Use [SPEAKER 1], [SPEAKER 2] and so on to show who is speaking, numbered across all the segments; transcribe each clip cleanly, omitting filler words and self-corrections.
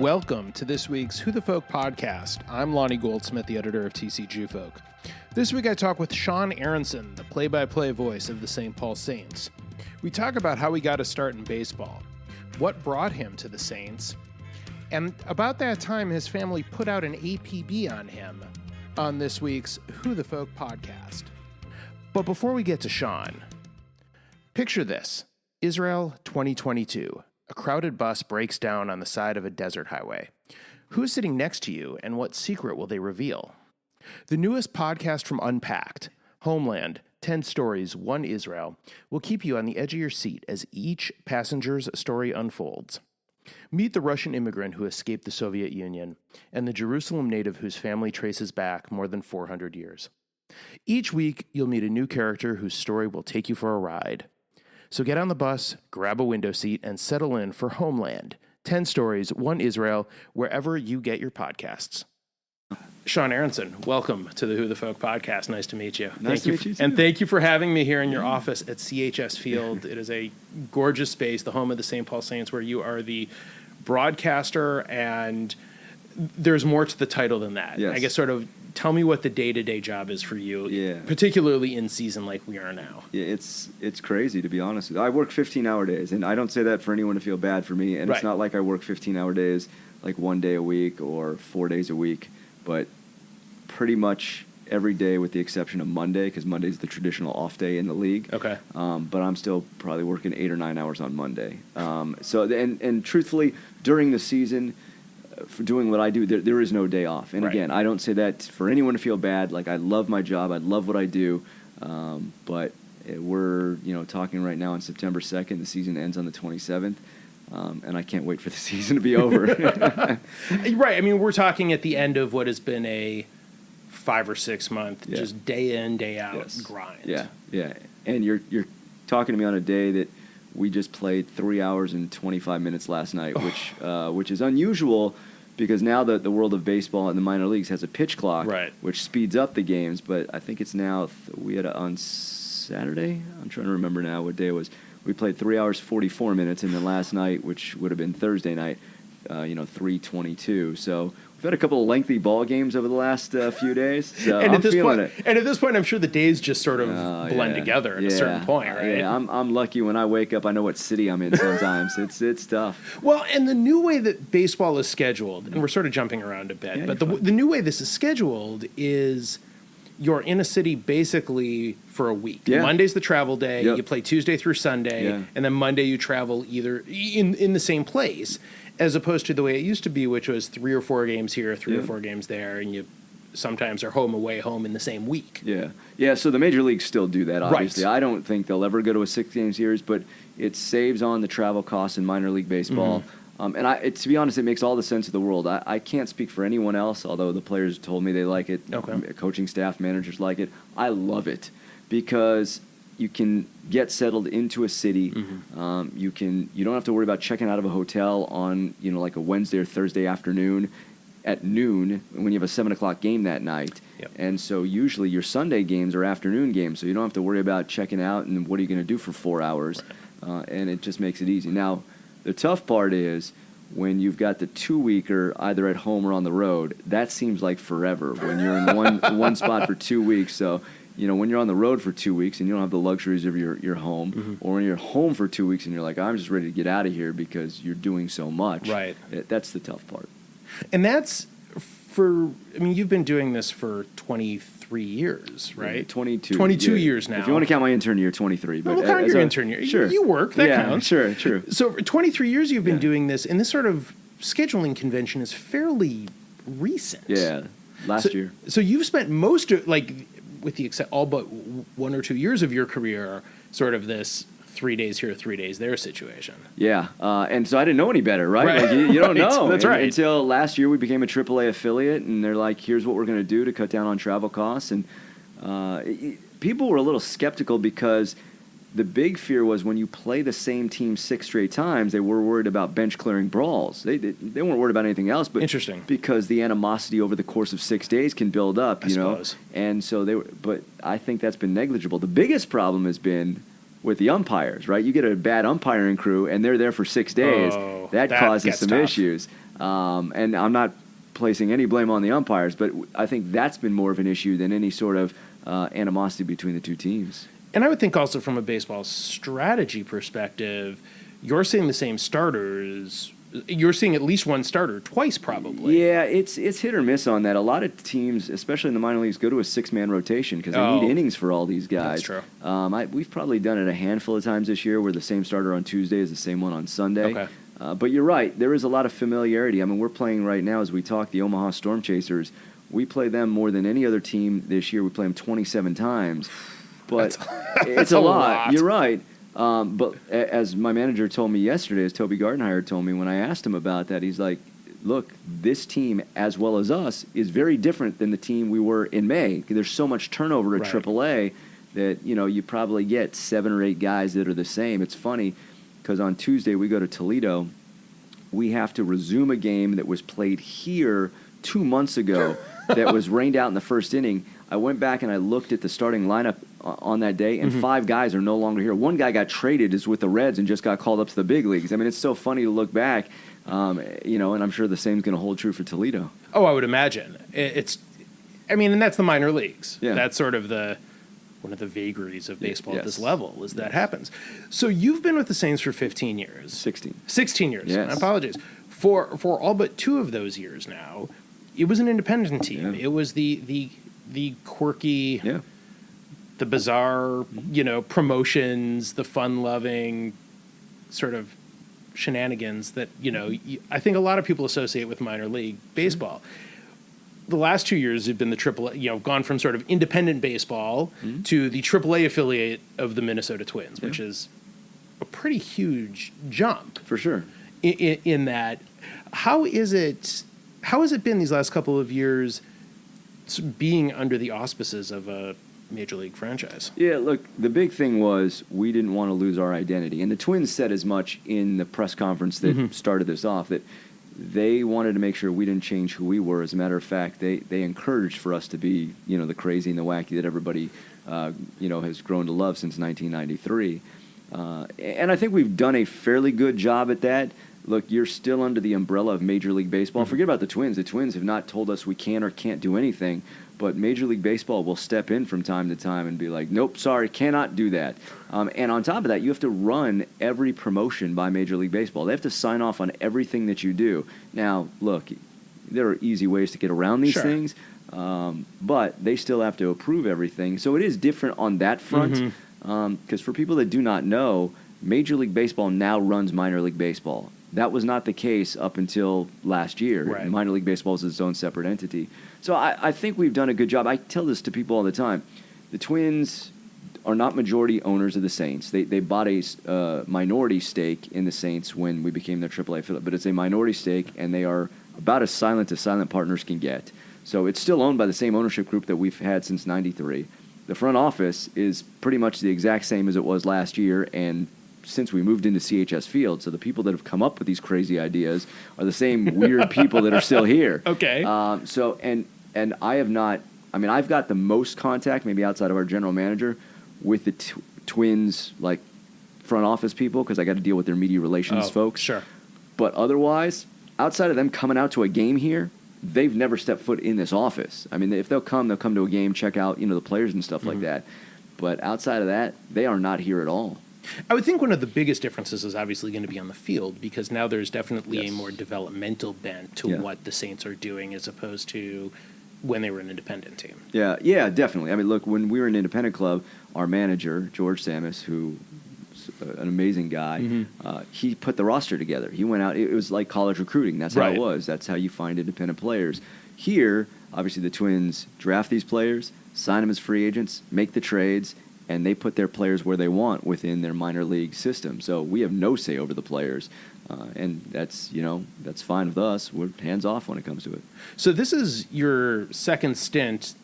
[SPEAKER 1] welcome to this week's Who the Folk podcast. I'm Lonnie Goldsmith, the editor of TCG Folk. This week I talk with Sean Aronson, the play-by-play voice of the St. Paul Saints. We talk about how he got a start in baseball, what brought him to the Saints, and about that time his family put out an APB on him on this week's Who the Folk podcast. But before we get to Sean, picture this: Israel 2022. A crowded bus breaks down on the side of a desert highway. Who's sitting next to you, and what secret will they reveal? The newest podcast from Unpacked, Homeland, 10 Stories, 1 Israel, will keep you on the edge of your seat as each passenger's story unfolds. Meet the Russian immigrant who escaped the Soviet Union and the Jerusalem native whose family traces back more than 400 years. Each week, you'll meet a new character whose story will take you for a ride. So get on the bus, grab a window seat, and settle in for Homeland, 10 Stories, 1 Israel, wherever you get your podcasts. Sean Aronson, welcome to the Who the Folk podcast. Nice to meet you.
[SPEAKER 2] Nice to meet you too.
[SPEAKER 1] And thank you for having me here in your office at CHS Field. It is a gorgeous space, the home of the St. Paul Saints, where you are the broadcaster, and there's more to the title than that.
[SPEAKER 2] Yes.
[SPEAKER 1] I guess sort of tell me what the day-to-day job is for you, particularly in season like we are now.
[SPEAKER 2] Yeah, it's crazy, to be honest with you. I work 15-hour days, and I don't say that for anyone to feel bad for me, and
[SPEAKER 1] Right.
[SPEAKER 2] It's not like I work 15-hour days like 1 day a week or 4 days a week, but pretty much every day with the exception of Monday, because Monday's the traditional off day in the league.
[SPEAKER 1] Okay.
[SPEAKER 2] But I'm still probably working 8 or 9 hours on Monday. And truthfully, during the season, for doing what I do, there is no day off. And
[SPEAKER 1] Right.
[SPEAKER 2] again, I don't say that for anyone to feel bad. Like, I love my job. I love what I do. But we're, talking right now on September 2nd. The season ends on the 27th. And I can't wait for the season to be over.
[SPEAKER 1] Right. I mean, we're talking at the end of what has been a 5 or 6 month, just day in, day out grind.
[SPEAKER 2] Yeah. And you're talking to me on a day that we just played 3 hours and 25 minutes last night, which is unusual because now the world of baseball in the minor leagues has a pitch clock,
[SPEAKER 1] right,
[SPEAKER 2] which speeds up the games. But I think it's now we had on Saturday. I'm trying to remember now what day it was. We played 3 hours 44 minutes, and then last night, which would have been Thursday night, 3:22. So we've had a couple of lengthy ball games over the last few days. So I'm feeling it.
[SPEAKER 1] And at this point, I'm sure the days just sort of blend together at a certain point, right?
[SPEAKER 2] Yeah, I'm lucky when I wake up. I know what city I'm in sometimes. It's tough.
[SPEAKER 1] Well, and the new way that baseball is scheduled, and we're sort of jumping around a bit, but the new way this is scheduled is you're in a city basically for a week.
[SPEAKER 2] Yeah.
[SPEAKER 1] Monday's the travel day. Yep. You play Tuesday through Sunday, and then Monday you travel either in the same place, as opposed to the way it used to be, which was 3 or 4 games here, 3 or 4 games there, and you sometimes are home away home in the same week.
[SPEAKER 2] Yeah. So the major leagues still do that, obviously.
[SPEAKER 1] Right.
[SPEAKER 2] I don't think they'll ever go to a 6-game series, but it saves on the travel costs in minor league baseball.
[SPEAKER 1] Mm-hmm.
[SPEAKER 2] And to be honest, it makes all the sense of the world. I can't speak for anyone else, although the players told me they like it.
[SPEAKER 1] Okay.
[SPEAKER 2] Coaching staff, managers like it. I love it because you can get settled into a city.
[SPEAKER 1] Mm-hmm.
[SPEAKER 2] You don't have to worry about checking out of a hotel on like a Wednesday or Thursday afternoon at noon when you have a 7 o'clock game that night.
[SPEAKER 1] Yep.
[SPEAKER 2] And so usually your Sunday games are afternoon games, so you don't have to worry about checking out and what are you going to do for 4 hours.
[SPEAKER 1] Right.
[SPEAKER 2] And it just makes it easy. Now, the tough part is when you've got the 2-weeker either at home or on the road. That seems like forever when you're in one spot for 2 weeks. So, when you're on the road for 2 weeks and you don't have the luxuries of your home, or when you're home for 2 weeks and you're like, I'm just ready to get out of here because you're doing so much.
[SPEAKER 1] Right.
[SPEAKER 2] That's the tough part.
[SPEAKER 1] And that's you've been doing this for 23 years, right?
[SPEAKER 2] 22.
[SPEAKER 1] 22 years now.
[SPEAKER 2] If you want to count my intern year, 23. But
[SPEAKER 1] we'll count your intern year.
[SPEAKER 2] Sure.
[SPEAKER 1] You work, that counts.
[SPEAKER 2] Sure, true.
[SPEAKER 1] So for 23 years you've been doing this, and this sort of scheduling convention is fairly recent.
[SPEAKER 2] Yeah, last year.
[SPEAKER 1] So you've spent most of, with the all but 1 or 2 years of your career, sort of this 3 days here, 3 days there situation.
[SPEAKER 2] Yeah, and so I didn't know any better, right?
[SPEAKER 1] Right.
[SPEAKER 2] Like, you don't know.
[SPEAKER 1] That's right.
[SPEAKER 2] Until last year we became a AAA affiliate, and they're like, here's what we're going to do to cut down on travel costs. And people were a little skeptical because the big fear was when you play the same team 6 straight times, they were worried about bench clearing brawls. They weren't worried about anything else. But
[SPEAKER 1] interesting,
[SPEAKER 2] because the animosity over the course of 6 days can build up,
[SPEAKER 1] I suppose.
[SPEAKER 2] And so but I think that's been negligible. The biggest problem has been with the umpires, right? You get a bad umpiring crew, and they're there for 6 days.
[SPEAKER 1] Oh,
[SPEAKER 2] that causes some
[SPEAKER 1] tough.
[SPEAKER 2] issues. And I'm not placing any blame on the umpires, but I think that's been more of an issue than any sort of animosity between the two teams.
[SPEAKER 1] And I would think also from a baseball strategy perspective, you're seeing the same starters. You're seeing at least one starter twice, probably.
[SPEAKER 2] Yeah, it's hit or miss on that. A lot of teams, especially in the minor leagues, go to a 6-man rotation because they need innings for all these guys.
[SPEAKER 1] That's true.
[SPEAKER 2] We've probably done it a handful of times this year where the same starter on Tuesday is the same one on Sunday.
[SPEAKER 1] Okay.
[SPEAKER 2] But you're right. There is a lot of familiarity. I mean, we're playing right now as we talk the Omaha Storm Chasers. We play them more than any other team this year. We play them 27 times. But it's a lot. You're right. But as my manager told me yesterday, as Toby Gardenhire told me when I asked him about that, he's like, look, this team, as well as us, is very different than the team we were in May. There's so much turnover at AAA that, you probably get 7 or 8 guys that are the same. It's funny because on Tuesday we go to Toledo. We have to resume a game that was played here 2 months ago that was rained out in the first inning. I went back and I looked at the starting lineup on that day, and 5 guys are no longer here. One guy got traded, is with the Reds, and just got called up to the big leagues. I mean, it's so funny to look back, and I'm sure the same is going to hold true for Toledo.
[SPEAKER 1] Oh, I would imagine. And that's the minor leagues.
[SPEAKER 2] Yeah.
[SPEAKER 1] That's sort of one of the vagaries of baseball at this level is that happens. So you've been with the Saints for 15 years.
[SPEAKER 2] 16.
[SPEAKER 1] 16 years.
[SPEAKER 2] Yes.
[SPEAKER 1] My apologies. For all but 2 of those years now, it was an independent team.
[SPEAKER 2] Yeah.
[SPEAKER 1] It was the quirky, the bizarre, promotions, the fun-loving sort of shenanigans that, I think a lot of people associate with minor league baseball. The last 2 years have been the AAA, gone from sort of independent baseball to the AAA affiliate of the Minnesota Twins, which is a pretty huge jump.
[SPEAKER 2] For sure.
[SPEAKER 1] In that, how has it been these last couple of years being under the auspices of a major league franchise?
[SPEAKER 2] Yeah, look, the big thing was we didn't want to lose our identity. And the Twins said as much in the press conference that started this off, that they wanted to make sure we didn't change who we were. As a matter of fact, they encouraged for us to be, the crazy and the wacky that everybody, has grown to love since 1993. And I think we've done a fairly good job at that. Look, you're still under the umbrella of Major League Baseball. Forget about the Twins. The Twins have not told us we can or can't do anything, but Major League Baseball will step in from time to time and be like, nope, sorry, cannot do that. And on top of that, you have to run every promotion by Major League Baseball. They have to sign off on everything that you do. Now, look, there are easy ways to get around these things, but they still have to approve everything. So it is different on that front, because for people that do not know, Major League Baseball now runs minor league baseball. That was not the case up until last year.
[SPEAKER 1] Right.
[SPEAKER 2] Minor league baseball is its own separate entity. So I think we've done a good job. I tell this to people all the time. The Twins are not majority owners of the Saints. They bought a minority stake in the Saints when we became their AAA affiliate, but it's a minority stake, and they are about as silent partners can get. So it's still owned by the same ownership group that we've had since '93. The front office is pretty much the exact same as it was last year, and since we moved into CHS Field. So the people that have come up with these crazy ideas are the same weird people that are still here.
[SPEAKER 1] Okay.
[SPEAKER 2] And I have not, I've got the most contact, maybe outside of our general manager, with the Twins, like, front office people, because I got to deal with their media relations folks.
[SPEAKER 1] Sure.
[SPEAKER 2] But otherwise, outside of them coming out to a game here, they've never stepped foot in this office. If they'll come to a game, check out, the players and stuff like that. But outside of that, they are not here at all.
[SPEAKER 1] I would think one of the biggest differences is obviously going to be on the field, because now there's definitely a more developmental bent to what the Saints are doing as opposed to when they were an independent team.
[SPEAKER 2] Yeah, definitely. Look, when we were an independent club, our manager, George Samus, who is an amazing guy, he put the roster together. He went out. It was like college recruiting. That's how it was. That's how you find independent players. Here, obviously, the Twins draft these players, sign them as free agents, make the trades, and they put their players where they want within their minor league system. So we have no say over the players, and that's fine with us. We're hands off when it comes to it.
[SPEAKER 1] So this is your second stint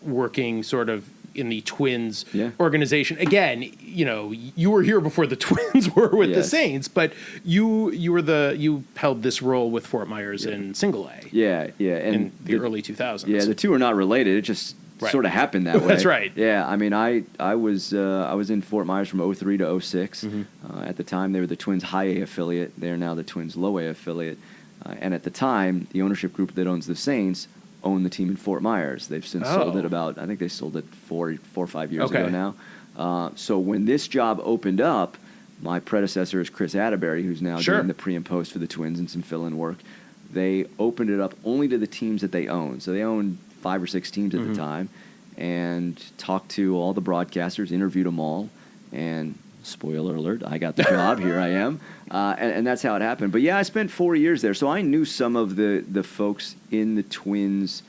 [SPEAKER 1] working sort of in the Twins organization. Again, you were here before the Twins were with the Saints, but you held this role with Fort Myers in Single A.
[SPEAKER 2] Yeah,
[SPEAKER 1] in the early 2000s.
[SPEAKER 2] Yeah, the two are not related. It just sort of happened that way.
[SPEAKER 1] That's right.
[SPEAKER 2] Yeah, I mean, I was in Fort Myers from 03 to 06. At the time, they were the Twins high A affiliate. They're now the Twins low A affiliate. And at the time, the ownership group that owns the Saints owned the team in Fort Myers. They've since sold it I think they sold it 4 or 5 years ago now. So when this job opened up, my predecessor is Chris Atterbury, who's now doing the pre and post for the Twins and some fill-in work. They opened it up only to the teams that they own. So they owned 5 or 6 teams at the time, and talked to all the broadcasters, interviewed them all, and spoiler alert, I got the job. Here I am, and that's how it happened. But yeah, I spent 4 years there, so I knew some of the folks in the Twins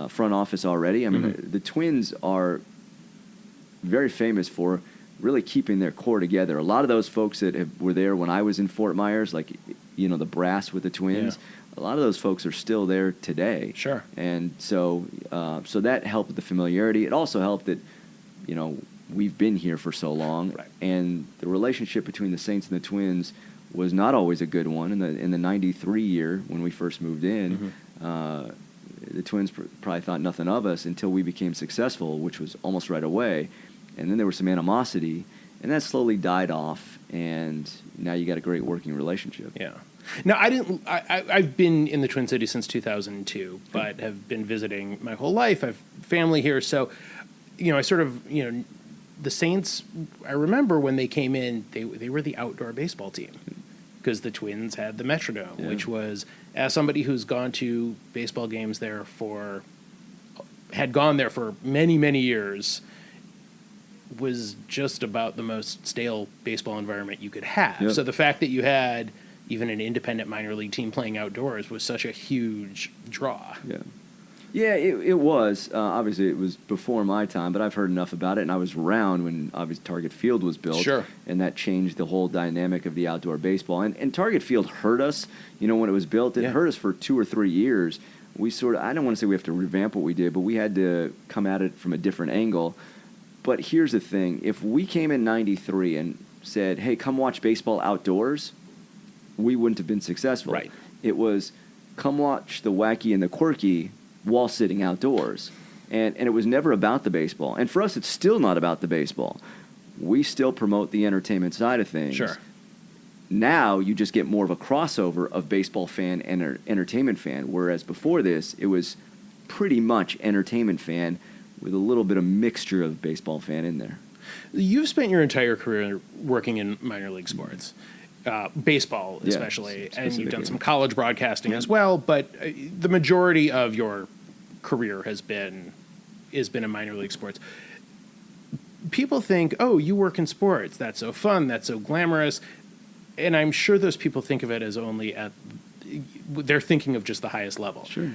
[SPEAKER 2] front office already. I mean, the Twins are very famous for really keeping their core together. A lot of those folks that were there when I was in Fort Myers, like the brass with the Twins. Yeah. A lot of those folks are still there today.
[SPEAKER 1] Sure.
[SPEAKER 2] And so that helped with the familiarity. It also helped that, we've been here for so long.
[SPEAKER 1] Right.
[SPEAKER 2] And the relationship between the Saints and the Twins was not always a good one. In the 93 year, when we first moved in, the Twins probably thought nothing of us until we became successful, which was almost right away. And then there was some animosity, and that slowly died off, and now you got a great working relationship.
[SPEAKER 1] Yeah. Now, I've been in the Twin Cities since 2002, but have been visiting my whole life. I have family here. So, I sort of, the Saints, I remember when they came in, they were the outdoor baseball team because the Twins had the Metrodome, which was, as somebody who's gone to baseball games there had gone there for many, many years, was just about the most stale baseball environment you could have. Yep. So the fact that you had even an independent minor league team playing outdoors was such a huge draw.
[SPEAKER 2] Yeah, it was. Obviously, it was before my time, but I've heard enough about it, and I was around when, obviously, Target Field was built.
[SPEAKER 1] Sure.
[SPEAKER 2] And that changed the whole dynamic of the outdoor baseball. And Target Field hurt us, when it was built. It hurt us for 2 or 3 years. We I don't want to say we have to revamp what we did, but we had to come at it from a different angle. But here's the thing. If we came in 93 and said, hey, come watch baseball outdoors, we wouldn't have been successful.
[SPEAKER 1] Right.
[SPEAKER 2] It was come watch the wacky and the quirky while sitting outdoors. And it was never about the baseball. And for us, it's still not about the baseball. We still promote the entertainment side of things.
[SPEAKER 1] Sure.
[SPEAKER 2] Now you just get more of a crossover of baseball fan and entertainment fan, whereas before this, it was pretty much entertainment fan with a little bit of mixture of baseball fan in there.
[SPEAKER 1] You've spent your entire career working in minor league sports, baseball especially, and you've done some college broadcasting as well, but the majority of your career has been in minor league sports. People think, oh, you work in sports. That's so fun. That's so glamorous. And I'm sure those people think of it as only they're thinking of just the highest level.
[SPEAKER 2] Sure.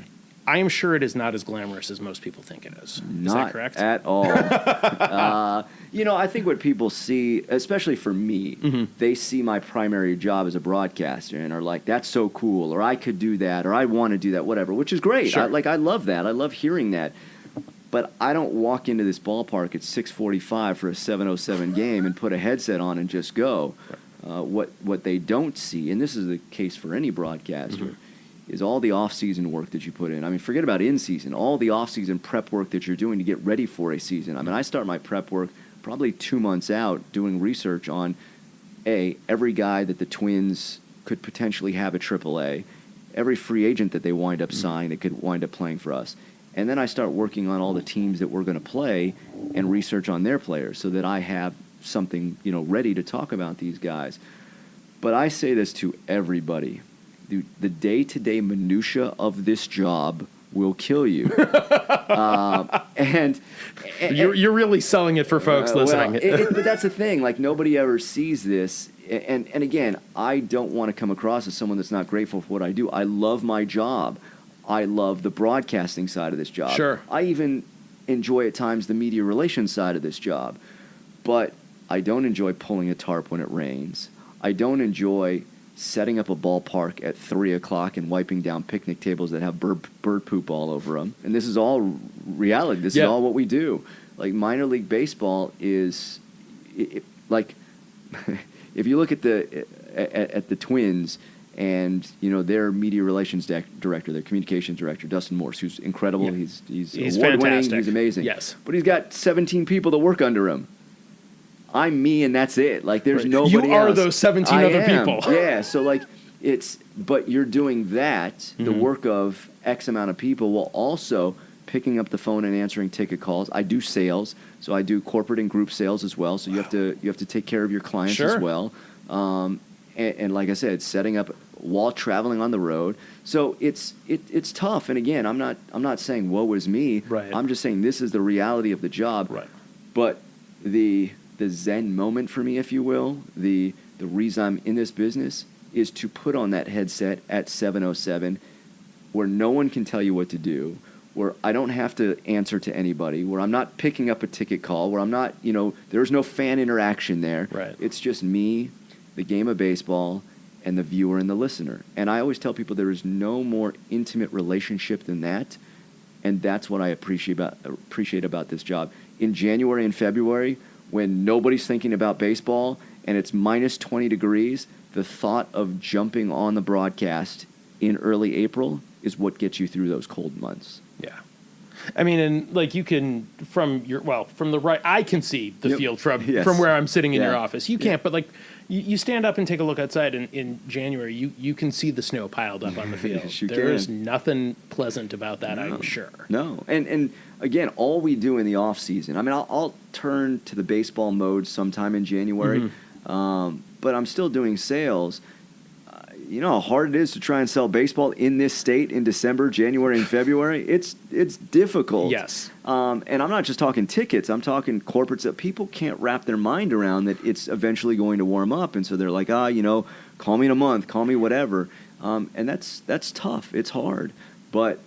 [SPEAKER 1] I am sure it is not as glamorous as most people think it is. Is that correct?
[SPEAKER 2] Not at all. I think what people see, especially for me, they see my primary job as a broadcaster and are like, that's so cool, or I could do that, or I want to do that, whatever, which is great.
[SPEAKER 1] Sure.
[SPEAKER 2] I love that. I love hearing that. But I don't walk into this ballpark at 6:45 for a 7:07 game and put a headset on and just go. What they don't see, and this is the case for any broadcaster, is all the off-season work that you put in. I mean, forget about in-season. All the off-season prep work that you're doing to get ready for a season. I mean, I start my prep work probably 2 months out doing research on, every guy that the Twins could potentially have at AAA, every free agent that they wind up signing that could wind up playing for us. And then I start working on all the teams that we're going to play and research on their players so that I have something, ready to talk about these guys. But I say this to everybody. The day-to-day minutia of this job will kill you. And
[SPEAKER 1] you're really selling it for folks listening.
[SPEAKER 2] But that's the thing. Like, nobody ever sees this. And again, I don't want to come across as someone that's not grateful for what I do. I love my job. I love the broadcasting side of this job.
[SPEAKER 1] Sure.
[SPEAKER 2] I even enjoy at times the media relations side of this job. But I don't enjoy pulling a tarp when it rains. I don't enjoy setting up a ballpark at 3 o'clock and wiping down picnic tables that have bird poop all over them. And this is all reality. This is all what we do. Like, minor league baseball is, like, if you look at the Twins And, their media relations director, their communications director, Dustin Morse, who's incredible.
[SPEAKER 1] Yeah.
[SPEAKER 2] He's
[SPEAKER 1] He's
[SPEAKER 2] award-winning.
[SPEAKER 1] fantastic.
[SPEAKER 2] He's amazing.
[SPEAKER 1] Yes.
[SPEAKER 2] But he's got 17 people that work under him. I'm me, and that's it. Like, there's nobody else.
[SPEAKER 1] You are those 17 other people.
[SPEAKER 2] Yeah, so, like, but you're doing that, the work of X amount of people, while also picking up the phone and answering ticket calls. I do sales, so I do corporate and group sales as well. So you have to take care of your clients as well. And like I said, setting up while traveling on the road. So it's tough. And again, I'm not saying woe is me.
[SPEAKER 1] Right.
[SPEAKER 2] I'm just saying this is the reality of the job.
[SPEAKER 1] Right.
[SPEAKER 2] But the Zen moment for me, if you will, the reason I'm in this business is to put on that headset at 7:07 where no one can tell you what to do, where I don't have to answer to anybody, where I'm not picking up a ticket call, where I'm not, there's no fan interaction there.
[SPEAKER 1] Right.
[SPEAKER 2] It's just me, the game of baseball, and the viewer and the listener. And I always tell people there is no more intimate relationship than that, and that's what I appreciate about this job. In January and February, when nobody's thinking about baseball and it's minus 20 degrees, the thought of jumping on the broadcast in early April is what gets you through those cold months.
[SPEAKER 1] Yeah. I mean, and like you can, from the right, I can see the field from where I'm sitting in your office. You can't, but like you stand up and take a look outside in January, you can see the snow piled up on the field.
[SPEAKER 2] Yes, you
[SPEAKER 1] There's
[SPEAKER 2] can.
[SPEAKER 1] Nothing pleasant about that, I'm sure.
[SPEAKER 2] No. And again, all we do in the off season, I mean, I'll turn to the baseball mode sometime in January, but I'm still doing sales. You know how hard it is to try and sell baseball in this state in December, January, and February? It's difficult.
[SPEAKER 1] Yes.
[SPEAKER 2] And I'm not just talking tickets. I'm talking corporates that people can't wrap their mind around that it's eventually going to warm up. And so they're like, call me in a month, call me whatever. And that's tough. It's hard. But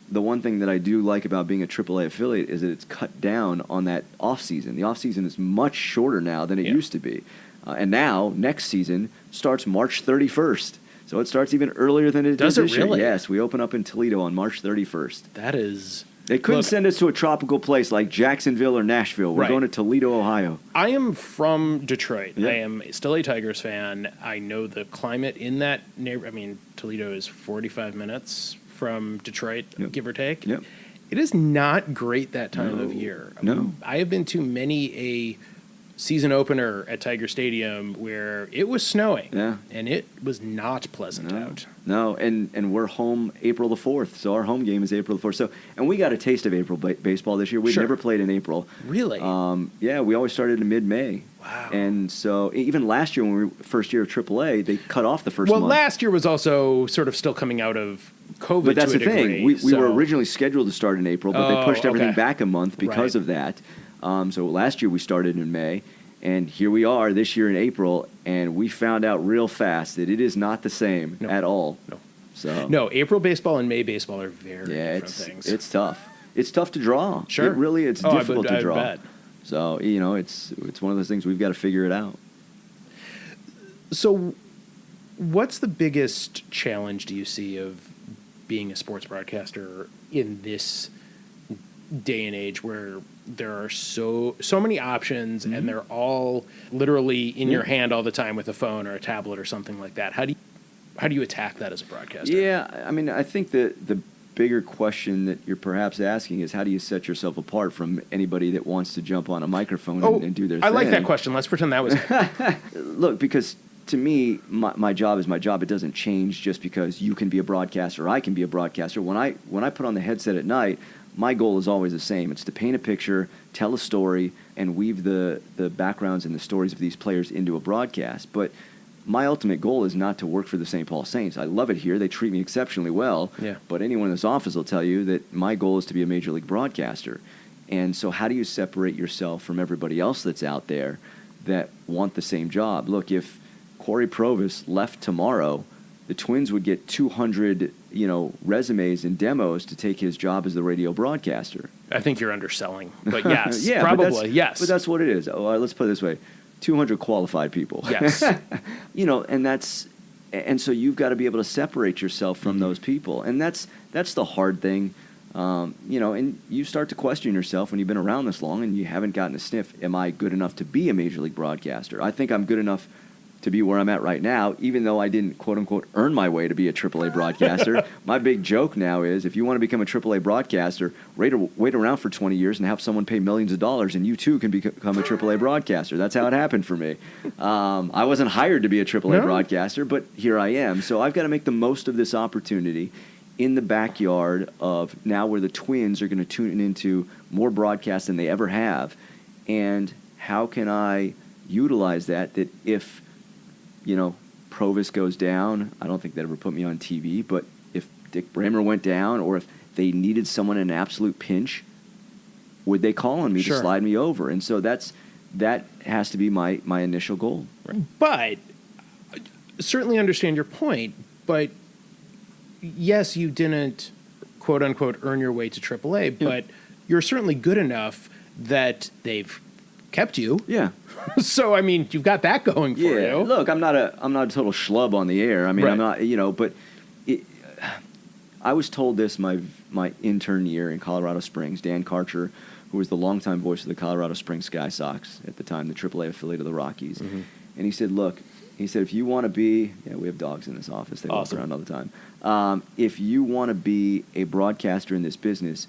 [SPEAKER 2] the one thing that I do like about being a AAA affiliate is that it's cut down on that off season. The off season is much shorter now than it used to be. And now, next season starts March 31st. So it starts even earlier than it
[SPEAKER 1] does.
[SPEAKER 2] This
[SPEAKER 1] it really?
[SPEAKER 2] Year. Yes, we open up in Toledo on March 31st.
[SPEAKER 1] That is...
[SPEAKER 2] They couldn't send us to a tropical place like Jacksonville or Nashville. We're going to Toledo, Ohio.
[SPEAKER 1] I am from Detroit.
[SPEAKER 2] Yep.
[SPEAKER 1] I am still a Tigers fan. I know the climate in that neighborhood. I mean, Toledo is 45 minutes from Detroit, give or take.
[SPEAKER 2] Yep.
[SPEAKER 1] It is not great that time of year.
[SPEAKER 2] No.
[SPEAKER 1] I have been to many a season opener at Tiger Stadium where it was snowing.
[SPEAKER 2] Yeah.
[SPEAKER 1] And it was not pleasant out.
[SPEAKER 2] No, and we're home April the 4th, so our home game is April the 4th. So, and we got a taste of April baseball this year. We've never played in April.
[SPEAKER 1] Really?
[SPEAKER 2] Yeah, we always started in mid-May.
[SPEAKER 1] Wow.
[SPEAKER 2] And so even last year when we were first year of AAA, they cut off the first month.
[SPEAKER 1] Well, last year was also sort of still coming out of COVID.
[SPEAKER 2] But that's
[SPEAKER 1] to a
[SPEAKER 2] the thing.
[SPEAKER 1] degree,
[SPEAKER 2] We were originally scheduled to start in April, but they pushed everything back a month because of that. So last year we started in May, and here we are this year in April, and we found out real fast that it is not the same at all.
[SPEAKER 1] No.
[SPEAKER 2] So
[SPEAKER 1] no, April baseball and May baseball are very different things.
[SPEAKER 2] It's tough. It's tough to draw.
[SPEAKER 1] Sure.
[SPEAKER 2] It really, it's difficult to draw.
[SPEAKER 1] I bet.
[SPEAKER 2] So, it's one of those things we've got to figure it out.
[SPEAKER 1] So what's the biggest challenge do you see of being a sports broadcaster in this day and age where there are so many options and they're all literally in your hand all the time with a phone or a tablet or something like that? How do you attack that as a broadcaster?
[SPEAKER 2] Yeah, I mean, I think that the bigger question that you're perhaps asking is how do you set yourself apart from anybody that wants to jump on a microphone and do their thing?
[SPEAKER 1] I like that question. Let's pretend that was it.
[SPEAKER 2] Look, because to me, my job is my job. It doesn't change just because you can be a broadcaster or I can be a broadcaster. When I put on the headset at night, my goal is always the same. It's to paint a picture, tell a story, and weave the backgrounds and the stories of these players into a broadcast. But my ultimate goal is not to work for the St. Paul Saints. I love it here. They treat me exceptionally well.
[SPEAKER 1] Yeah.
[SPEAKER 2] But anyone in this office will tell you that my goal is to be a major league broadcaster. And so how do you separate yourself from everybody else that's out there that want the same job? Look, if Corey Provis left tomorrow, the Twins would get 200, resumes and demos to take his job as the radio broadcaster.
[SPEAKER 1] I think you're underselling, but yes,
[SPEAKER 2] yeah,
[SPEAKER 1] probably, yes.
[SPEAKER 2] But that's what it is. Let's put it this way. 200 qualified people.
[SPEAKER 1] Yes.
[SPEAKER 2] And so you've got to be able to separate yourself from those people. And that's the hard thing. And you start to question yourself when you've been around this long and you haven't gotten a sniff. Am I good enough to be a major league broadcaster? I think I'm good enough to be where I'm at right now, even though I didn't, quote-unquote, earn my way to be a AAA broadcaster. My big joke now is, if you want to become a AAA broadcaster, wait around for 20 years and have someone pay millions of dollars, and you too can become a AAA broadcaster. That's how it happened for me. I wasn't hired to be a AAA broadcaster, but here I am. So I've got to make the most of this opportunity in the backyard of now where the Twins are going to tune into more broadcasts than they ever have. And how can I utilize that if Provis goes down, I don't think they'd ever put me on TV, but if Dick Bramer went down or if they needed someone in an absolute pinch, would they call on me to slide me over? And so that has to be my initial goal.
[SPEAKER 1] Right. But certainly understand your point, but yes, you didn't, quote unquote, earn your way to AAA, but you're certainly good enough that they've kept you.
[SPEAKER 2] Yeah.
[SPEAKER 1] So, I mean, you've got that going for you.
[SPEAKER 2] Look, I'm not a total schlub on the air. I mean, I'm not, but I was told this my intern year in Colorado Springs. Dan Karcher, who was the longtime voice of the Colorado Springs Sky Sox at the time, the AAA affiliate of the Rockies. Mm-hmm. And he said, look, if you want to be, we have dogs in this office. They walk around all the time. If you want to be a broadcaster in this business,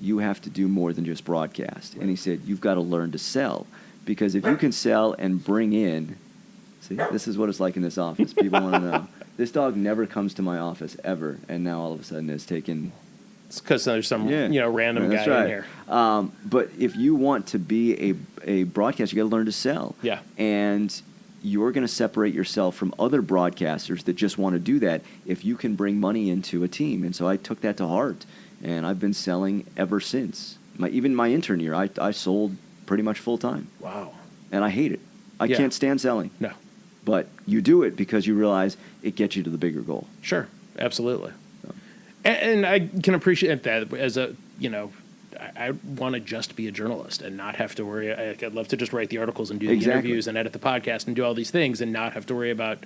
[SPEAKER 2] you have to do more than just broadcast. Right. And he said, you've got to learn to sell. Because if you can sell and bring in, see, this is what it's like in this office. People want to know. This dog never comes to my office ever, and now all of a sudden it's taken.
[SPEAKER 1] It's because there's some random guy in here.
[SPEAKER 2] But if you want to be a broadcaster, you got to learn to sell.
[SPEAKER 1] Yeah.
[SPEAKER 2] And you're going to separate yourself from other broadcasters that just want to do that if you can bring money into a team. And so I took that to heart, and I've been selling ever since. Even my intern year, I sold pretty much full time.
[SPEAKER 1] Wow.
[SPEAKER 2] And I hate it. I can't stand selling.
[SPEAKER 1] No.
[SPEAKER 2] But you do it because you realize it gets you to the bigger goal.
[SPEAKER 1] Sure. Absolutely. So. And I can appreciate that as I want to just be a journalist and not have to worry. I'd love to just write the articles and do the interviews and edit the podcast and do all these things and not have to worry about,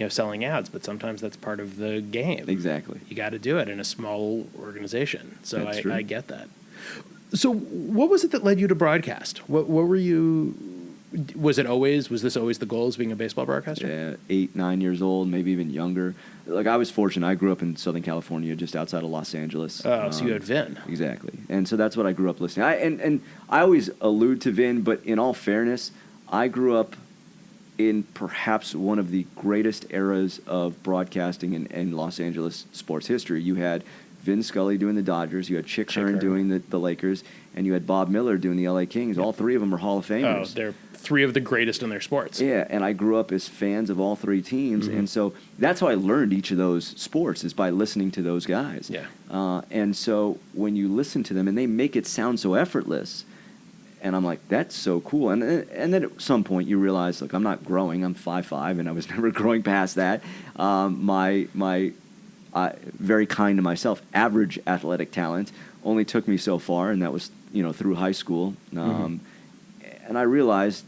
[SPEAKER 1] selling ads. But sometimes that's part of the game.
[SPEAKER 2] Exactly.
[SPEAKER 1] You got to do it in a small organization. So I get that. So what was it that led you to broadcast? What were you? Was this always the goal, as being a baseball broadcaster?
[SPEAKER 2] Yeah, 8, 9 years old, maybe even younger. Like, I was fortunate. I grew up in Southern California, just outside of Los Angeles.
[SPEAKER 1] Oh, so you had Vin.
[SPEAKER 2] Exactly. And so that's what I grew up listening. And I always allude to Vin, but in all fairness, I grew up in perhaps one of the greatest eras of broadcasting in Los Angeles sports history. You had Vin Scully doing the Dodgers, you had Chick Hearn doing the Lakers, and you had Bob Miller doing the LA Kings. All three of them are Hall of Famers.
[SPEAKER 1] Oh, they're three of the greatest in their sports.
[SPEAKER 2] Yeah, and I grew up as fans of all three teams, and so that's how I learned each of those sports, is by listening to those guys.
[SPEAKER 1] Yeah.
[SPEAKER 2] And so when you listen to them, and they make it sound so effortless, and I'm like, that's so cool. And then at some point you realize, look, I'm not growing. I'm 5'5", and I was never growing past that. My very kind to myself, average athletic talent only took me so far, and that was through high school. And I realized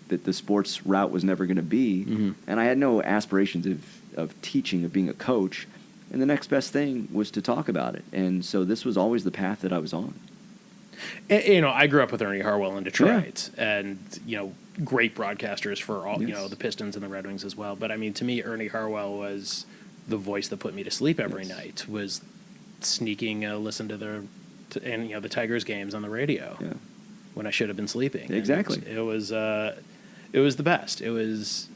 [SPEAKER 2] that the sports route was never going to be, and I had no aspirations of teaching, of being a coach. And the next best thing was to talk about it, and so this was always the path that I was on.
[SPEAKER 1] And, I grew up with Ernie Harwell in Detroit, and great broadcasters for all the Pistons and the Red Wings as well. But I mean, to me, Ernie Harwell was the voice that put me to sleep every night. Was sneaking listen to the Tigers games on the radio when I should have been sleeping.
[SPEAKER 2] Exactly.
[SPEAKER 1] It was the best. It was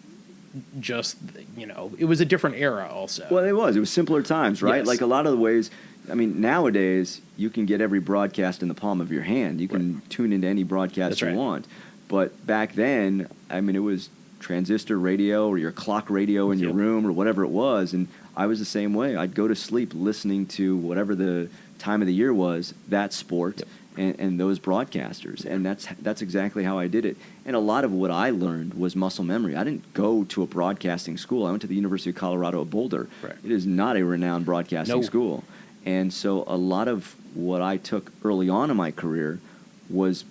[SPEAKER 1] just it was a different era also.
[SPEAKER 2] Well, it was simpler times, right?
[SPEAKER 1] Yes.
[SPEAKER 2] Like a lot of the ways. I mean, nowadays you can get every broadcast in the palm of your hand. You can tune into any broadcast you want. But back then, I mean, it was transistor radio or your clock radio in your room or whatever it was, and I was the same way. I'd go to sleep listening to whatever the time of the year was, that sport, and those broadcasters, and that's exactly how I did it. And a lot of what I learned was muscle memory. I didn't go to a broadcasting school. I went to the University of Colorado at Boulder. Right. It is not a renowned broadcasting school. And so a lot of what I took early on in my career was,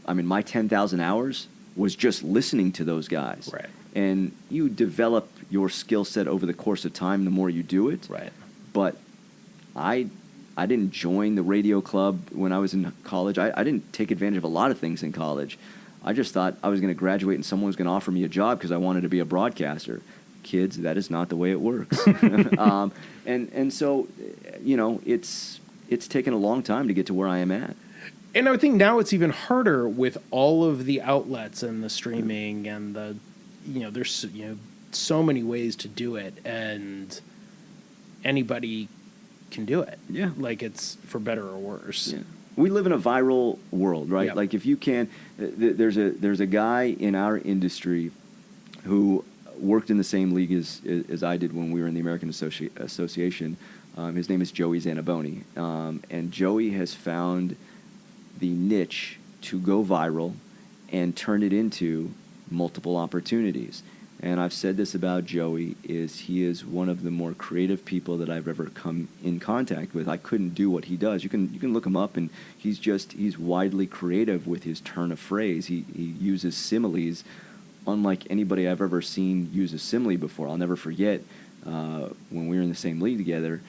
[SPEAKER 2] my 10,000 hours was just listening to those guys.
[SPEAKER 1] Right.
[SPEAKER 2] And you develop your skill set over the course of time the more you do it.
[SPEAKER 1] Right.
[SPEAKER 2] But I didn't join the radio club when I was in college. I didn't take advantage of a lot of things in college. I just thought I was going to graduate and someone was going to offer me a job because I wanted to be a broadcaster. Kids, that is not the way it works. And so, it's taken a long time to get to where I am at.
[SPEAKER 1] And I would think now it's even harder with all of the outlets and the streaming and the, there's, so many ways to do it, and anybody can do it.
[SPEAKER 2] Yeah.
[SPEAKER 1] Like, it's for better or worse.
[SPEAKER 2] Yeah. We live in a viral world, right?
[SPEAKER 1] Yep.
[SPEAKER 2] Like, if you can, there's a guy in our industry who worked in the same league as I did when we were in the American Association. His name is Joey Zanaboni. And Joey has found the niche to go viral and turn it into multiple opportunities. And I've said this about Joey, is he is one of the more creative people that I've ever come in contact with. I couldn't do what he does. You can look him up, and he's widely creative with his turn of phrase. He uses similes unlike anybody I've ever seen use a simile before. I'll never forget when we were in the same league together,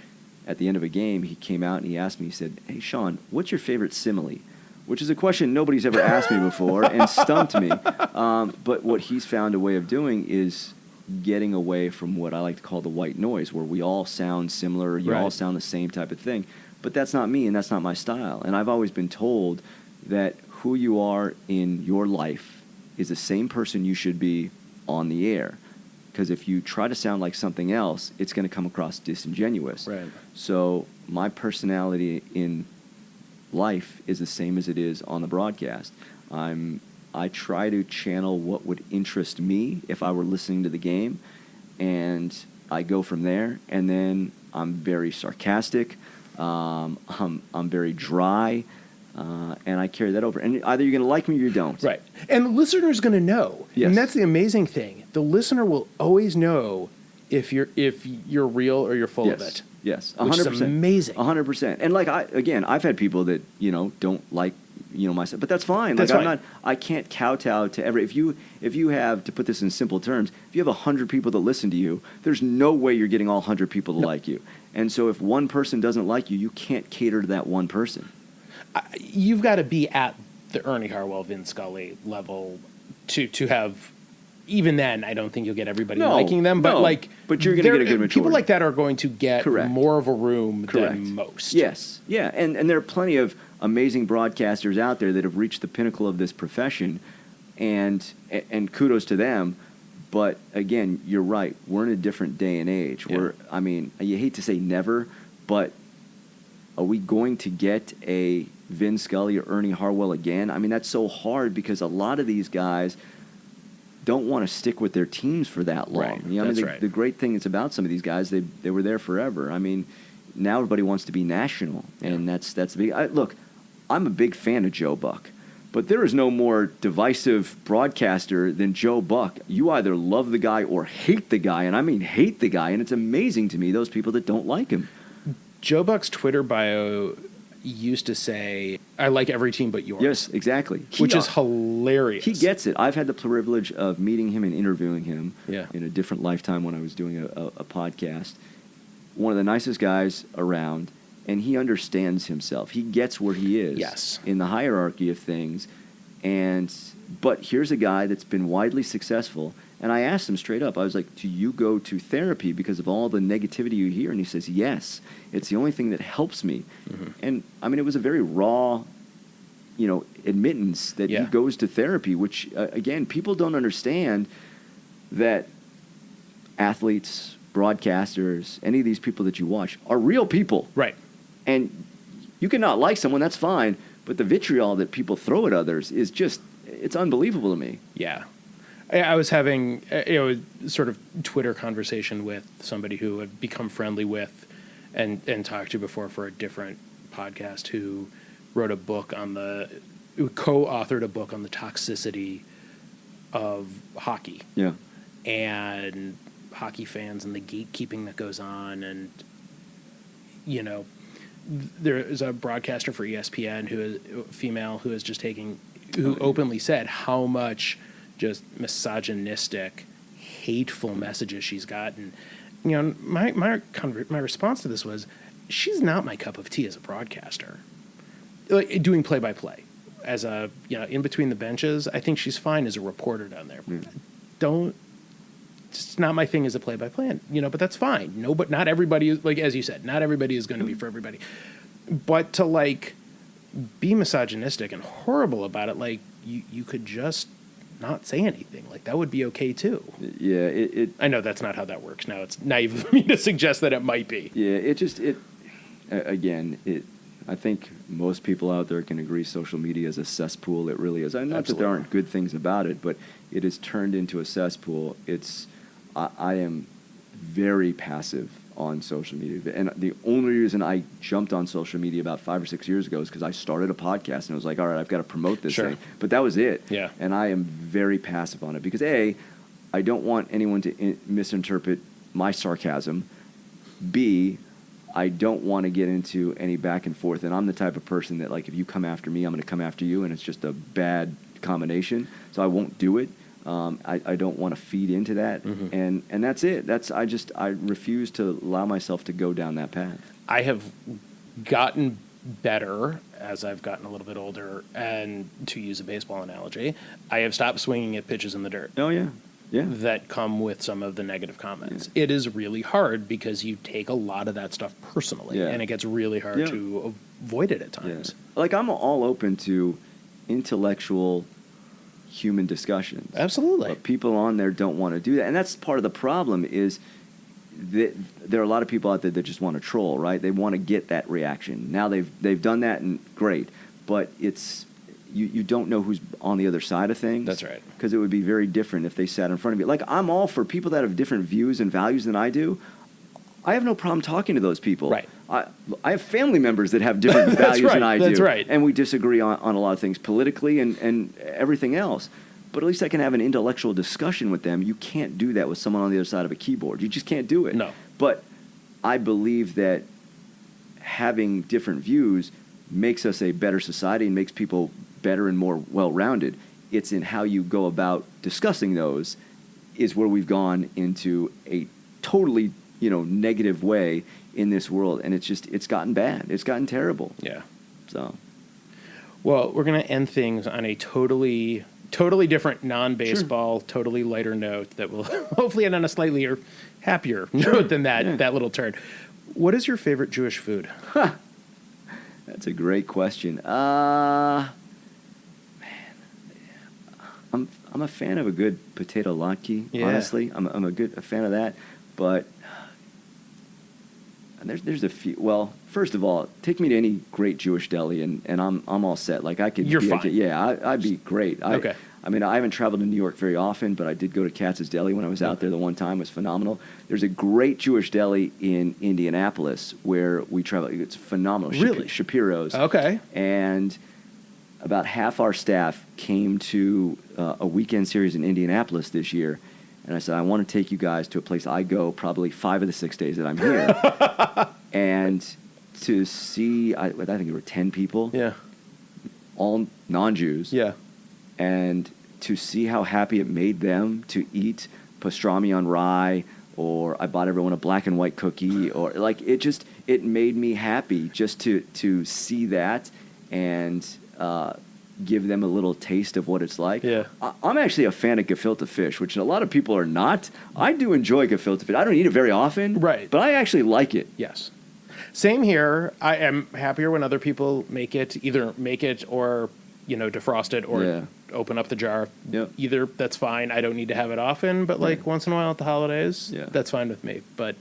[SPEAKER 2] at the end of a game, he came out and he asked me, he said, "Hey, Sean, what's your favorite simile?" Which is a question nobody's ever asked me before and stumped me. But what he's found a way of doing is getting away from what I like to call the white noise, where we all sound similar, you all sound the same type of thing. But that's not me, and that's not my style. And I've always been told that who you are in your life is the same person you should be on the air. Because if you try to sound like something else, it's going to come across disingenuous.
[SPEAKER 1] Right.
[SPEAKER 2] So my personality in life is the same as it is on the broadcast. I try to channel what would interest me if I were listening to the game, and I go from there. And then I'm very sarcastic. I'm very dry. And I carry that over. And either you're going to like me or you don't.
[SPEAKER 1] Right. And the listener's going to know.
[SPEAKER 2] Yes.
[SPEAKER 1] And that's the amazing thing. The listener will always know if you're real or you're full of it.
[SPEAKER 2] Yes.
[SPEAKER 1] 100%. Which is amazing.
[SPEAKER 2] 100%. And like I've had people that, don't like, myself, but that's fine.
[SPEAKER 1] That's
[SPEAKER 2] like
[SPEAKER 1] fine.
[SPEAKER 2] I can't kowtow to every, if you have, to put this in simple terms, if you have 100 people that listen to you, there's no way you're getting all 100 people to like you. And so if one person doesn't like you, you can't cater to that one person.
[SPEAKER 1] You've got to be at the Ernie Harwell, Vin Scully level to have. Even then, I don't think you'll get everybody liking them. But
[SPEAKER 2] but you're going to get a good majority.
[SPEAKER 1] People like that are going to get more of a room than most.
[SPEAKER 2] Yes, yeah, and there are plenty of amazing broadcasters out there that have reached the pinnacle of this profession, and kudos to them. But again, you're right. We're in a different day and age.
[SPEAKER 1] Yeah.
[SPEAKER 2] You hate to say never, but are we going to get a Vin Scully or Ernie Harwell again? I mean, that's so hard because a lot of these guys don't want to stick with their teams for that long.
[SPEAKER 1] Right.
[SPEAKER 2] The great thing is about some of these guys, they were there forever. I mean, now everybody wants to be national, and that's the big. Look, I'm a big fan of Joe Buck, but there is no more divisive broadcaster than Joe Buck. You either love the guy or hate the guy, and I mean hate the guy, and it's amazing to me those people that don't like him.
[SPEAKER 1] Joe Buck's Twitter bio used to say, "I like every team but yours."
[SPEAKER 2] Yes, exactly.
[SPEAKER 1] Which is hilarious.
[SPEAKER 2] He gets it. I've had the privilege of meeting him and interviewing him in a different lifetime when I was doing a podcast. One of the nicest guys around, and he understands himself. He gets where he is in the hierarchy of things. But here's a guy that's been widely successful. And I asked him straight up, I was like, "Do you go to therapy because of all the negativity you hear?" And he says, "Yes. It's the only thing that helps me." Mm-hmm. And, I mean, it was a very raw, admittance that he goes to therapy, which, again, people don't understand that athletes, broadcasters, any of these people that you watch are real people.
[SPEAKER 1] Right.
[SPEAKER 2] And you can not like someone, that's fine, but the vitriol that people throw at others is just, it's unbelievable to me.
[SPEAKER 1] Yeah. I was having a sort of Twitter conversation with somebody who had become friendly with and talked to before for a different podcast, who wrote a book who co-authored a book on the toxicity of hockey.
[SPEAKER 2] Yeah.
[SPEAKER 1] And hockey fans and the gatekeeping that goes on. And, there is a broadcaster for ESPN who is a female who is who openly said how much just misogynistic, hateful messages she's gotten. My response to this was, she's not my cup of tea as a broadcaster. Like, doing play-by-play. as a, in between the benches, I think she's fine as a reporter down there. It's not my thing as a play-by-play, but that's fine. No, but not everybody is, like, as you said, not everybody is going to be for everybody. But to, like, be misogynistic and horrible about it, like, you could just not say anything. Like, that would be okay, too.
[SPEAKER 2] Yeah,
[SPEAKER 1] I know that's not how that works. Now, it's naive of me to suggest that it might be.
[SPEAKER 2] Yeah, I think most people out there can agree social media is a cesspool. It really is. Not that there aren't good things about it, but it is turned into a cesspool. I am very passive on social media. And the only reason I jumped on social media about 5 or 6 years ago is because I started a podcast and I was like, all right, I've got to promote this thing. But that was it.
[SPEAKER 1] Yeah.
[SPEAKER 2] And I am very passive on it because, A, I don't want anyone to misinterpret my sarcasm. B, I don't want to get into any back and forth. And I'm the type of person that, like, if you come after me, I'm going to come after you, and it's just a bad combination. So I won't do it. I don't want to feed into that. Mm-hmm. And that's it. I refuse to allow myself to go down that path. I
[SPEAKER 1] have gotten better as I've gotten a little bit older, and to use a baseball analogy, I have stopped swinging at pitches in the dirt.
[SPEAKER 2] Oh, yeah. Yeah.
[SPEAKER 1] That come with some of the negative comments. Yeah. It is really hard because you take a lot of that stuff personally, and it gets really hard to avoid it at times.
[SPEAKER 2] Yeah. Like, I'm all open to intellectual human discussions.
[SPEAKER 1] Absolutely.
[SPEAKER 2] But people on there don't want to do that. And that's part of the problem is that there are a lot of people out there that just want to troll, right? They want to get that reaction. Now they've done that, and great. But it's... You don't know who's on the other side of things.
[SPEAKER 1] That's right.
[SPEAKER 2] Because it would be very different if they sat in front of you. Like, I'm all for people that have different views and values than I do. I have no problem talking to those people.
[SPEAKER 1] Right.
[SPEAKER 2] I have family members that have different values than I do.
[SPEAKER 1] That's right.
[SPEAKER 2] And we disagree on a lot of things politically and everything else. But at least I can have an intellectual discussion with them. You can't do that with someone on the other side of a keyboard. You just can't do it.
[SPEAKER 1] No.
[SPEAKER 2] But I believe that having different views makes us a better society and makes people better and more well-rounded. It's in how you go about discussing those is where we've gone into a totally, negative way in this world. And it's gotten bad. It's gotten terrible.
[SPEAKER 1] Yeah.
[SPEAKER 2] So.
[SPEAKER 1] Well, we're going to end things on a totally different non-baseball, totally lighter note that will hopefully end on a slightly happier note than that little turn. What is your favorite Jewish food?
[SPEAKER 2] That's a great question. I'm a fan of a good potato latke, honestly. I'm a fan of that. But there's a few. Well, first of all, take me to any great Jewish deli, and I'm all set. Like, I could.
[SPEAKER 1] You're fine.
[SPEAKER 2] I'd be great.
[SPEAKER 1] Okay.
[SPEAKER 2] I mean, I haven't traveled to New York very often, but I did go to Katz's Deli when I was out there the one time. It was phenomenal. There's a great Jewish deli in Indianapolis where we travel. It's phenomenal.
[SPEAKER 1] Really?
[SPEAKER 2] Shapiro's.
[SPEAKER 1] Okay.
[SPEAKER 2] And about half our staff came to a weekend series in Indianapolis this year. And I said, I want to take you guys to a place I go probably 5 of the 6 days that I'm here. And to see, I think there were 10 people.
[SPEAKER 1] Yeah.
[SPEAKER 2] All non-Jews.
[SPEAKER 1] Yeah.
[SPEAKER 2] And to see how happy it made them to eat pastrami on rye, or I bought everyone a black and white cookie, or like it made me happy just to see that and give them a little taste of what it's like.
[SPEAKER 1] Yeah.
[SPEAKER 2] I'm actually a fan of gefilte fish, which a lot of people are not. I do enjoy gefilte fish. I don't eat it very often,
[SPEAKER 1] right?
[SPEAKER 2] But I actually like it.
[SPEAKER 1] Yes. Same here. I am happier when other people either make it or defrost it or open up the jar.
[SPEAKER 2] Yep.
[SPEAKER 1] Either, that's fine. I don't need to have it often, but like once in a while at the holidays, that's fine with me. But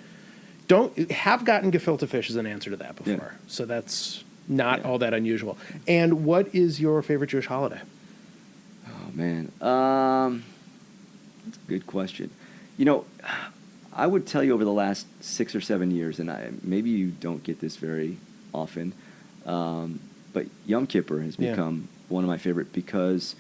[SPEAKER 1] have gotten gefilte fish as an answer to that before. Yeah. So that's not all that unusual. And what is your favorite Jewish holiday?
[SPEAKER 2] Oh, man. That's a good question. I would tell you over the last 6 or 7 years, and maybe you don't get this very often, but Yom Kippur has become one of my favorite because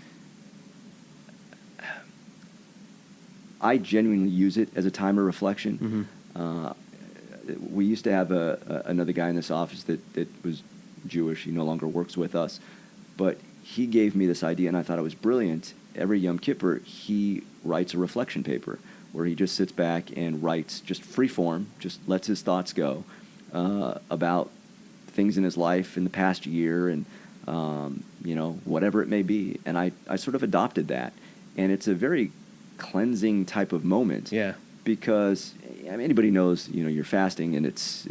[SPEAKER 2] I genuinely use it as a time of reflection. Mm-hmm. We used to have another guy in this office that was Jewish. He no longer works with us. But he gave me this idea, and I thought it was brilliant. Every Yom Kippur, he writes a reflection paper where he just sits back and writes just free form, just lets his thoughts go about things in his life in the past year and whatever it may be. And I sort of adopted that. And it's a very cleansing type of moment.
[SPEAKER 1] Yeah.
[SPEAKER 2] Because anybody knows, you're fasting and it's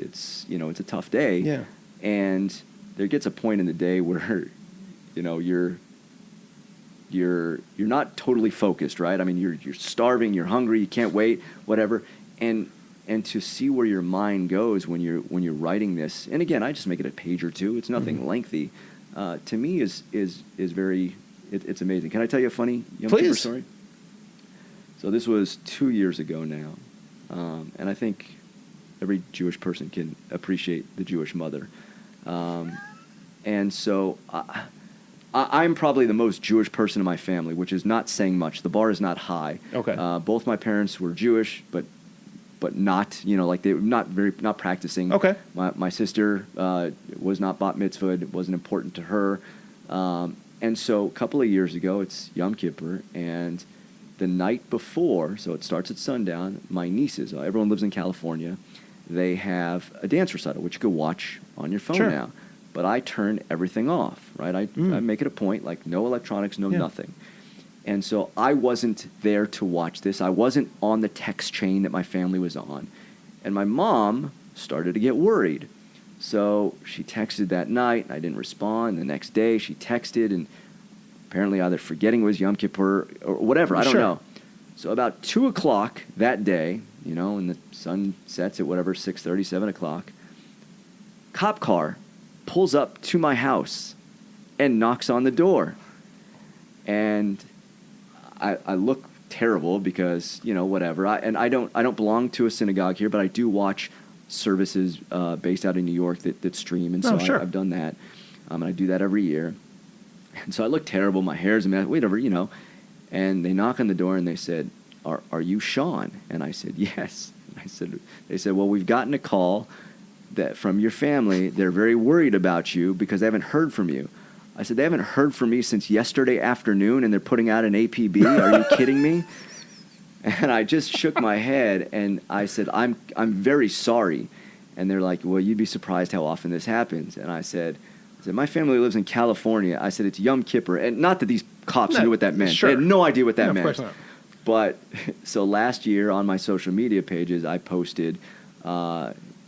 [SPEAKER 2] a tough day.
[SPEAKER 1] Yeah.
[SPEAKER 2] And there gets a point in the day where, you're not totally focused, right? I mean, you're starving, you're hungry, you can't wait, whatever. And to see where your mind goes when you're writing this, and again, I just make it a page or two. It's nothing lengthy. To me, is very. It's amazing. Can I tell you a funny Yom Kippur story? So this was 2 years ago now, and I think every Jewish person can appreciate the Jewish mother, and so. I'm probably the most Jewish person in my family, which is not saying much. The bar is not high.
[SPEAKER 1] Okay.
[SPEAKER 2] Both my parents were Jewish, but not, they were not practicing.
[SPEAKER 1] Okay.
[SPEAKER 2] My sister was not bat mitzvahed. It wasn't important to her. And so a couple of years ago, it's Yom Kippur, and the night before, so it starts at sundown, my nieces, everyone lives in California, they have a dance recital, which you could watch on your phone now. But I turn everything off, right? I make it a point, like no electronics, no nothing. And so I wasn't there to watch this. I wasn't on the text chain that my family was on. And my mom started to get worried. So she texted that night. I didn't respond. The next day she texted, and apparently either forgetting it was Yom Kippur or whatever. I don't know. So about 2 o'clock that day, and the sun sets at whatever, 6:30, 7 o'clock, cop car pulls up to my house and knocks on the door. And I look terrible because, whatever. I don't belong to a synagogue here, but I do watch services based out in New York that stream. And so I've done that. And I do that every year. And so I look terrible. My hair's a mess, whatever, And they knock on the door and they said, are you Sean? And I said, yes. And they said, well, we've gotten a call that from your family, they're very worried about you because they haven't heard from you. I said, they haven't heard from me since yesterday afternoon, and they're putting out an APB. Are you kidding me? And I just shook my head, and I said, I'm very sorry. And they're like, well, you'd be surprised how often this happens. And I said, my family lives in California. I said, it's Yom Kippur. And not that these cops knew what that meant.
[SPEAKER 1] Sure.
[SPEAKER 2] They had no idea what that meant.
[SPEAKER 1] Of course not.
[SPEAKER 2] But so last year on my social media pages, I posted,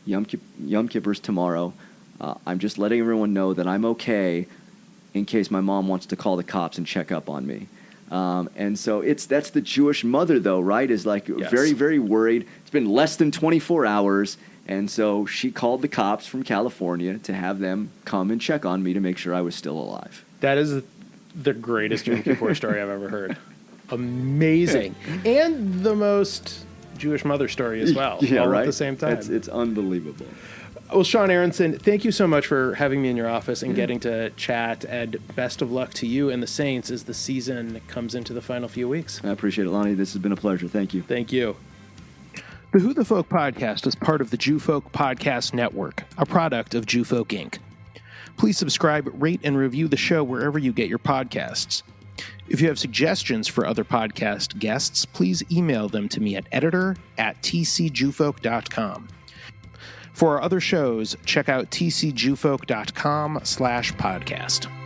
[SPEAKER 2] Yom Kippur's tomorrow. I'm just letting everyone know that I'm okay in case my mom wants to call the cops and check up on me. And so that's the Jewish mother, though, right? Is like very, very worried. It's been less than 24 hours. And so she called the cops from California to have them come and check on me to make sure I was still alive.
[SPEAKER 1] That is the greatest Yom Kippur story I've ever heard. Amazing. And the most Jewish mother story as well.
[SPEAKER 2] Yeah,
[SPEAKER 1] all
[SPEAKER 2] right?
[SPEAKER 1] at the same time.
[SPEAKER 2] It's unbelievable.
[SPEAKER 1] Well, Sean Aronson, thank you so much for having me in your office and getting to chat, and best of luck to you and the Saints as the season comes into the final few weeks.
[SPEAKER 2] I appreciate it, Lonnie. This has been a pleasure. Thank you.
[SPEAKER 1] Thank you. The Who the Folk podcast is part of the Jew Folk Podcast Network, a product of Jew Folk Inc. Please subscribe, rate, and review the show wherever you get your podcasts. If you have suggestions for other podcast guests, please email them to me at editor@tcjewfolk.com. For our other shows, check out tcjewfolk.com/podcast.